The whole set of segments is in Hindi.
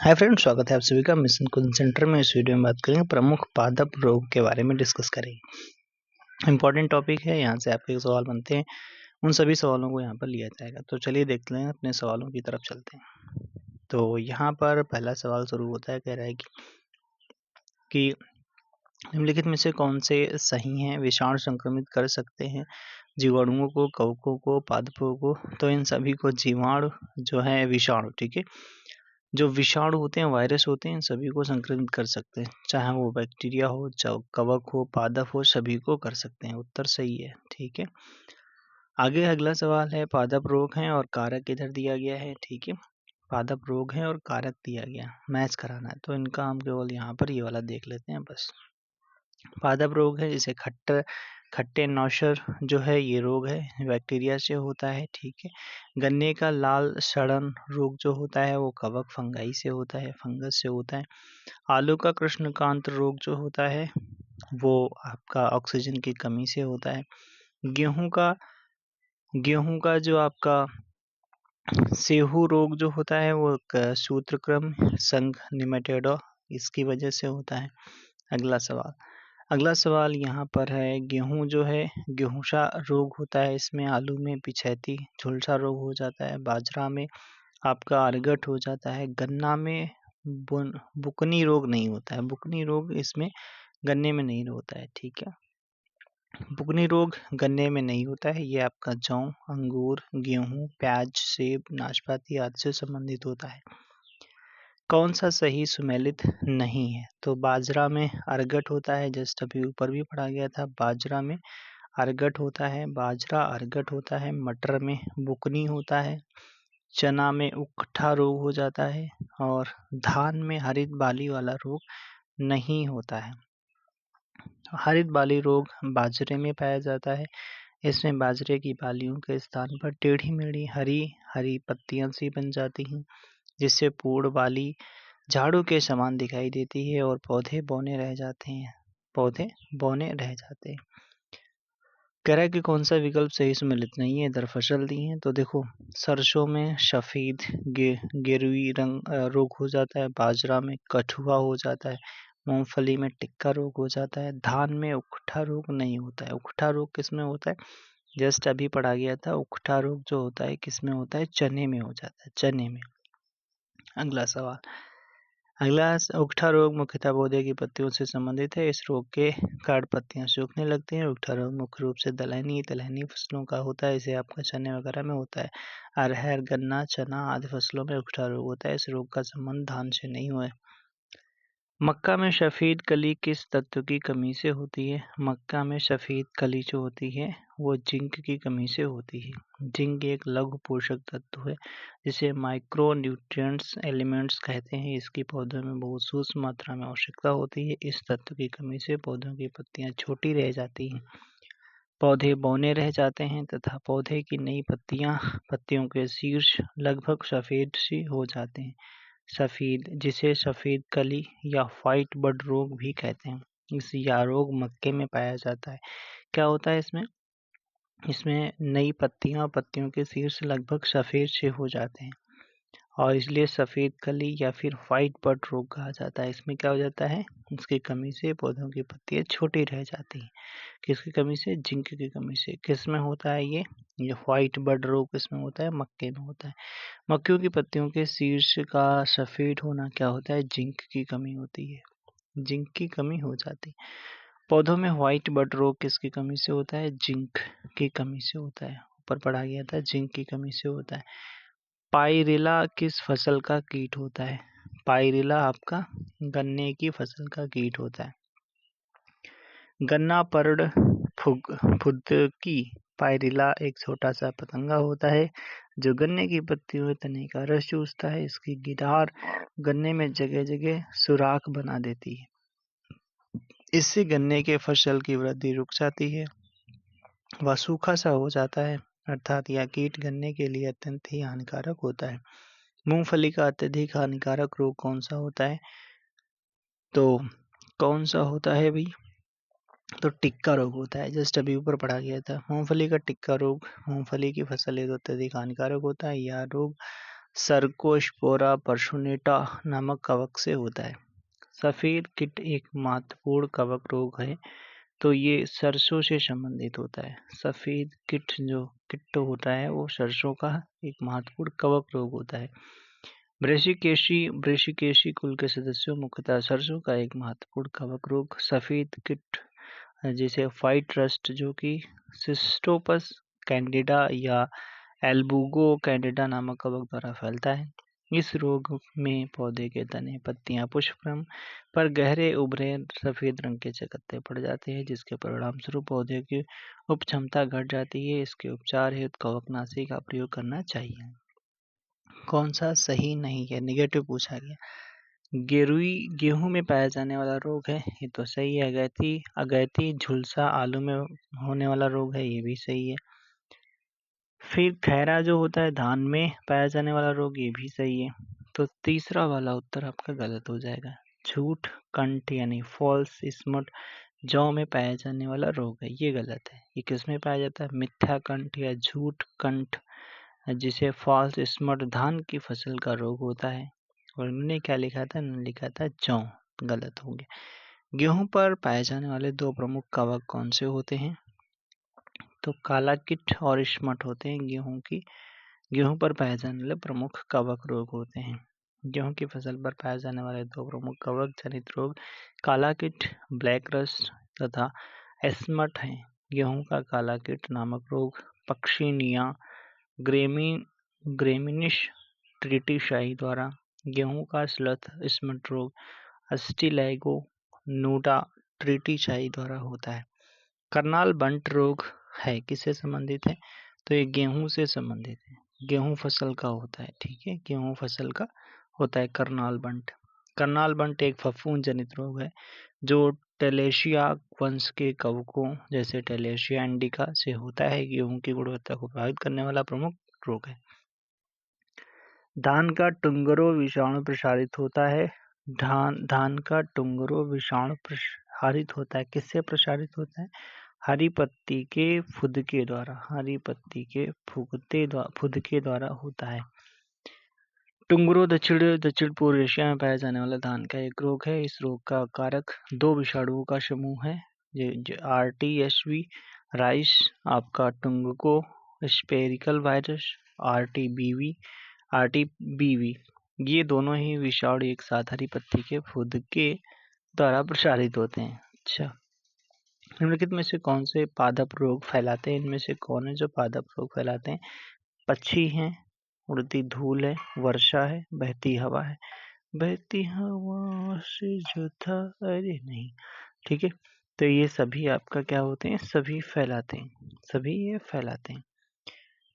हाय फ्रेंड्स, स्वागत है आप सभी का मिशन कुकिंग सेंटर में। इस वीडियो में बात करेंगे प्रमुख पादप रोग के बारे में डिस्कस करेंगे। इंपॉर्टेंट टॉपिक है, यहाँ से आपके सवाल बनते हैं, उन सभी सवालों को यहाँ पर लिया जाएगा। तो चलिए देखते हैं, अपने सवालों की तरफ चलते हैं। तो यहाँ पर पहला सवाल शुरू होता है, कह रहा है कि निम्नलिखित में से कौन से सही हैं, विषाणु संक्रमित कर सकते हैं जीवाणुओं को, कवकों को, पादपों को। तो इन सभी को जीवाणु जो है विषाणु, ठीक है, जो विषाणु होते हैं, वायरस होते हैं, सभी को संक्रमित कर सकते हैं, चाहे वो बैक्टीरिया हो, चाहे कवक हो, पादप हो, सभी को कर सकते हैं। उत्तर सही है, ठीक है। आगे अगला सवाल है, पादप रोग हैं और कारक इधर दिया गया है, ठीक है। पादप रोग है और कारक दिया गया, मैच कराना है, तो इनका हम केवल यहाँ पर ये वाला देख लेते हैं बस। पादप रोग है, जैसे खट्टे नौशर जो है, ये रोग है, बैक्टीरिया से होता है, ठीक है। गन्ने का लाल सड़न रोग जो होता है, वो कवक फंगाई से होता है, फंगस से होता है। आलू का कृष्णकांत रोग जो होता है, वो आपका ऑक्सीजन की कमी से होता है। गेहूं का जो आपका सेहू रोग जो होता है, वो सूत्रक्रम संघ निमेटोडा, इसकी वजह से होता है। अगला सवाल यहाँ पर है, गेहूं जो है, गेहूंसा रोग होता है, इसमें आलू में पिछैती झुलसा रोग हो जाता है, बाजरा में आपका अर्गट हो जाता है, गन्ना में बुकनी रोग नहीं होता है, बुकनी रोग इसमें गन्ने में नहीं होता है, ठीक है। बुकनी रोग गन्ने में नहीं होता है, ये आपका जौ, अंगूर, गेहूं, प्याज, सेब, नाशपाती आदि से संबंधित होता है। कौन सा सही सुमेलित नहीं है? तो बाजरा में अर्गट होता है, जस्ट अभी ऊपर भी पढ़ा गया था, बाजरा में अर्गट होता है, बाजरा अर्गट होता है। मटर में बुकनी होता है, चना में उकठा रोग हो जाता है, और धान में हरित बाली वाला रोग नहीं होता है। हरित बाली रोग बाजरे में पाया जाता है, इसमें बाजरे की बालियों के स्थान पर टेढ़ी मेढ़ी हरी हरी पत्तियां सी बन जाती हैं, जिससे पूर्ण बाली झाड़ू के समान दिखाई देती है और पौधे बौने रह जाते हैं, कह रहा है कि कौन सा विकल्प सही सुमेलित नहीं है, इधर फसल दी है। तो देखो, सरसों में सफेद गेरुई रंग रोग हो जाता है, बाजरा में कठुआ हो जाता है, मूंगफली में टिक्का रोग हो जाता है, धान में उकठा रोग नहीं होता है। उकठा रोग किस में होता है? जस्ट अभी पढ़ा गया था, उकठा रोग जो होता है किस में होता है? चने में हो जाता है, चने में। अगला उकठा रोग मुख्यतः पौधे की पत्तियों से संबंधित है। इस रोग के कारण पत्तियां सूखने लगती हैं। उकठा रोग मुख्य रूप से दलहनी फसलों का होता है, इसे आपका चने वगैरह में होता है। अरहर, गन्ना, चना आदि फसलों में उकठा रोग होता है। इस रोग का संबंध धान से नहीं हुआ है। मक्का में सफेद कली किस तत्व की कमी से होती है? मक्का में सफेद कली जो होती है, वो जिंक की कमी से होती है। जिंक एक लघु पोषक तत्व है, जिसे माइक्रो न्यूट्रिएंट्स एलिमेंट्स कहते हैं। इसकी पौधों में बहुत सूक्ष्म मात्रा में आवश्यकता होती है। इस तत्व की कमी से पौधों की पत्तियां छोटी रह जाती हैं, पौधे बौने रह जाते हैं तथा पौधे की नई पत्तियों के शीर्ष लगभग सफेद सी हो जाते हैं। जिसे सफेद कली या व्हाइट बड रोग भी कहते हैं। इस या रोग मक्के में पाया जाता है। क्या होता है इसमें? इसमें नई पत्तियों के शीर्ष लगभग सफेद से हो जाते हैं, और इसलिए सफेद कली या फिर व्हाइट बड रोग कहा जाता है। इसमें क्या हो जाता है? इसकी कमी से पौधों की पत्तियां छोटी रह जाती हैं। किसकी कमी से? जिंक की कमी से। किस में होता है ये व्हाइट बड रोग किसमें होता है? मक्के में होता है। मक्खियों की पत्तियों के शीर्ष का सफेद होना क्या होता है? जिंक की कमी होती है, जिंक की कमी हो जाती है। पौधों में व्हाइट बड रोग किसकी कमी से होता है? जिंक की कमी से होता है। ऊपर पढ़ा गया था, जिंक की कमी से होता है। पाइरिला किस फसल का कीट होता है? पाइरिला आपका गन्ने की फसल का कीट होता है। गन्ना पर्ड फुदकी पाइरिला एक छोटा सा पतंगा होता है, जो गन्ने की पत्तियों में तने का रस चूसता है। इसकी गिटार गन्ने में जगह जगह सुराख बना देती है, इससे गन्ने के फसल की वृद्धि रुक जाती है, वह सूखा सा हो जाता है, अर्थात यह कीट गन्ने के लिए अत्यंत ही हानिकारक होता है। मूंगफली का अत्यधिक हानिकारक रोग कौन सा होता है? तो कौन सा होता है भाई? तो टिक्का रोग होता है, जस्ट अभी ऊपर पढ़ा गया था। मूंगफली का टिक्का रोग मूंगफली की फसल हेतु अत्यधिक हानिकारक होता है। यह रोग सर्कोस्पोरा पर्सुनेटा नामक कवक से होता है। सफ़ेद कीट एक महत्वपूर्ण कवक रोग है, तो ये सरसों से संबंधित होता है। सफ़ेद कीट होता है वो सरसों का एक महत्वपूर्ण कवक रोग होता है। ब्रेशिकेसी कुल के सदस्यों मुख्यतः सरसों का एक महत्वपूर्ण कवक रोग सफ़ेद कीट जैसे व्हाइट रस्ट जो कि सिस्टोपस कैंडिडा या एल्बुगो कैंडिडा नामक कवक द्वारा फैलता है। इस रोग में पौधे के तने, पत्तियां, पुष्पक्रम पर गहरे उभरे सफ़ेद रंग के चकत्ते पड़ जाते हैं, जिसके परिणामस्वरूप पौधे की उपक्षमता घट जाती है। इसके उपचार हेतु कवकनाशी का प्रयोग करना चाहिए। कौन सा सही नहीं है? नेगेटिव पूछा गया। गेहूं में पाया जाने वाला रोग है, ये तो सही है। अगैती झुलसा आलू में होने वाला रोग है, ये भी सही है। फिर खैरा जो होता है धान में पाया जाने वाला रोग, ये भी सही है। तो तीसरा वाला उत्तर आपका गलत हो जाएगा। झूठ कंठ यानी फॉल्स स्मट जौ में पाया जाने वाला रोग है, ये गलत है। ये किस में पाया जाता है? मिथ्या कंठ या झूठ कंठ, जिसे फॉल्स स्मट धान की फसल का रोग होता है। और इन्होंने क्या लिखा था? इन्होंने लिखा था जौ, गलत हो गया। गेहूं पर पाए जाने वाले दो प्रमुख कवक कौन से होते हैं? तो काला कीट और स्मट होते हैं गेहूं पर पाए जाने वाले प्रमुख कवक रोग होते हैं। गेहूं की फसल पर पाए जाने वाले दो प्रमुख कवक जनित रोग काला कीट ब्लैक रस्ट तथा स्मट है। गेहूं का काला कीट नामक रोग पक्षिनिया ग्रेमिनिश ट्रिटिशाई द्वारा, गेहूं का स्लथ स्मट रोग अस्टिलैगो नूटा ट्रिटिशाई द्वारा होता है। करनाल बंट रोग है, किससे संबंधित है? तो ये गेहूं से संबंधित है, गेहूं फसल का होता है। ठीक है, गेहूं फसल का होता है करनाल बंट। करनाल बंट एक फफूंद जनित रोग है जो टेलेशिया वंश के कवकों जैसे टेलेशिया इंडिका से होता है। गेहूं की गुणवत्ता को प्रभावित करने वाला प्रमुख रोग है। धान का टुंगरो विषाणु प्रसारित होता है। धान का टुंगरो विषाणु प्रसारित होता है, किससे प्रसारित होता है? हरी पत्ती के फुदके द्वारा, हरी पत्ती के फुदके द्वारा होता है। टुंगरो दक्षिण पूर्व एशिया में पाया जाने वाला धान का एक रोग है। इस रोग का कारक दो विषाणुओं का समूह है, RTSV राइस, आपका टुंगको स्पेरिकल वायरस RTBV, ये दोनों ही विषाणु एक साथ हरी पत्ती के फुदके द्वारा प्रसारित होते हैं। अच्छा, निम्नलिखित में से कौन से पादप रोग फैलाते हैं? इनमें से कौन है जो पादप रोग फैलाते हैं? पक्षी हैं, उड़ती धूल है, वर्षा है, बहती हवा है। बहती हवा से जो था, अरे नहीं, ठीक है। तो ये सभी आपका क्या होते हैं? सभी फैलाते हैं, सभी ये फैलाते हैं।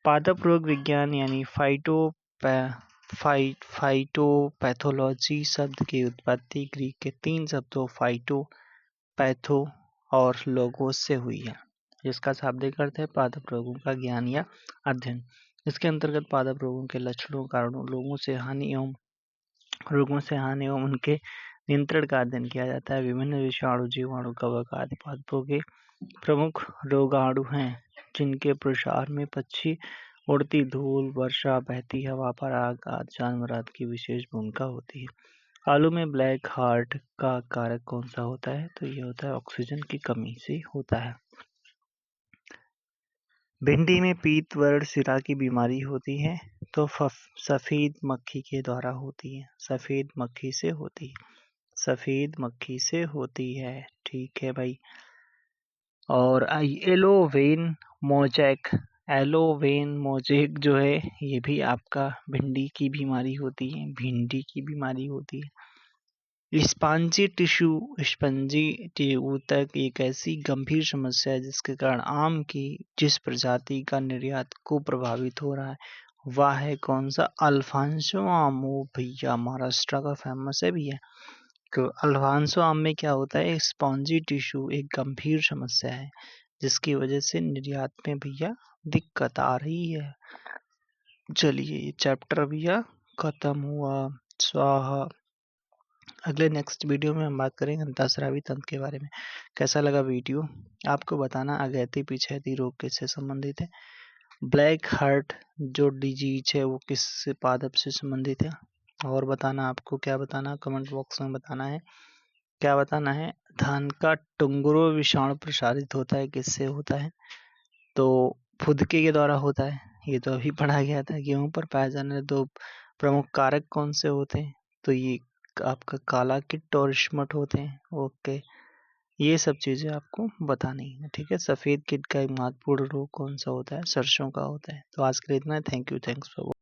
पादप रोग विज्ञान यानी फाइटोपैथोलॉजी शब्द की उत्पत्ति ग्रीक के 3 शब्दों फाइटो, पैथो और लोगोस से हुई है, जिसका शाब्दिक अर्थ है पादप रोगों का ज्ञान या अध्ययन। इसके अंतर्गत पादप रोगों के लक्षणों, कारणों, रोगों से हानि एवं उनके नियंत्रण का अध्ययन किया जाता है। विभिन्न विषाणु, जीवाणु, कवक आदि पादपों के प्रमुख रोगाणु हैं, जिनके प्रसार में पक्षी, उड़ती धूल, वर्षा, बहती हवा, पराग आदि जानवर की विशेष भूमिका होती है। आलू में ब्लैक हार्ट का कारक कौन सा होता है? तो ये होता है ऑक्सीजन की कमी से होता है। भिंडी में पीत वर्ण सिरा की बीमारी होती है, तो सफेद मक्खी के द्वारा होती है, सफेद मक्खी से होती है, सफेद मक्खी से होती है। ठीक है भाई। और एलोवेन मोजैक जो है, ये भी आपका भिंडी की बीमारी होती है, भिंडी की बीमारी होती है। स्पंजी टिश्यू तक एक ऐसी गंभीर समस्या है जिसके कारण आम की जिस प्रजाति का निर्यात को प्रभावित हो रहा है वह है कौन सा? अल्फांसो आम। ओ भैया, महाराष्ट्र का फेमस है भैया। तो अल्फांसो आम में क्या होता है? स्पॉन्जी टिश्यू एक गंभीर समस्या है जिसकी वजह से निर्यात में भैया दिक्कत आ रही है। चलिए, ये चैप्टर भैया खत्म हुआ। स्वाहा। अगले नेक्स्ट वीडियो में हम बात करेंगे अंतःस्रावी तंत्र के बारे में। कैसा लगा वीडियो? आपको बताना अगैती पिछैती रोग किससे संबंधित है। ब्लैक हार्ट जो डिजीज है वो किस पादप से संबंधित है? और बताना, आपको क्या बताना, कमेंट बॉक्स में बताना है। क्या बताना है? धान का टुंगरो विषाणु प्रसारित होता है, किससे होता है? तो फुदके के द्वारा होता है। ये तो अभी पढ़ा गया था। गेहूं पर पाए जाने वाले 2 प्रमुख कारक कौन से होते हैं? तो ये आपका काला कीट और स्मट होते हैं। ओके, ये सब चीज़ें आपको बतानी है, ठीक है। सफ़ेद कीट का एक महत्वपूर्ण रोग कौन सा होता है? सरसों का होता है। तो आज के लिए इतना है। Thank you, thanks for